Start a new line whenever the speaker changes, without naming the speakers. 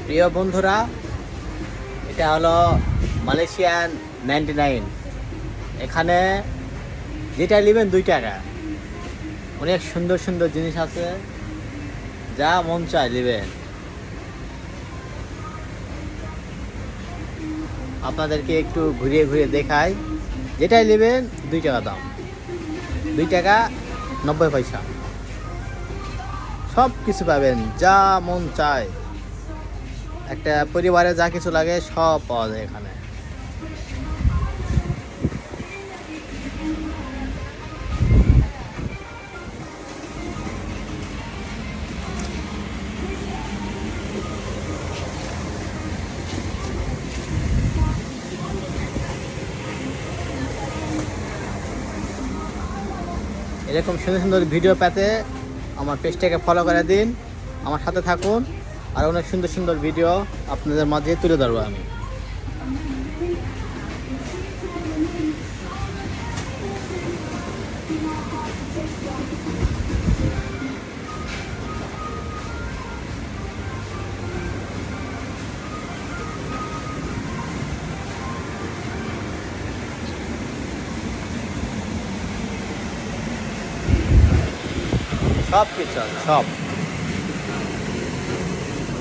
প্রিয় বন্ধুরা, এটা হলো মালয়েশিয়ান 99। এখানে যেটা নেবেন 2 টাকা। অনেক সুন্দর সুন্দর জিনিস আছে, যা মন চায় নেবেন। আপনাদেরকে একটু ঘুরিয়ে ঘুরিয়ে দেখাই। যেটাই নেবেন 2 টাকা দাম, 2 টাকা 90 পয়সা। সব কিছু পাবেন, যা মন চায়। একটা পরিবারে যা কিছু লাগে সব পাওয়া যায় এখানে। এরকম সুন্দর সুন্দর ভিডিও পেতে আমার পেজটাকে ফলো করে দিন, আমার সাথে থাকুন। আর অনেক সুন্দর সুন্দর ভিডিও আপনাদের মাঝে তুলে ধরবো আমি। সব কিছু আছে, সব।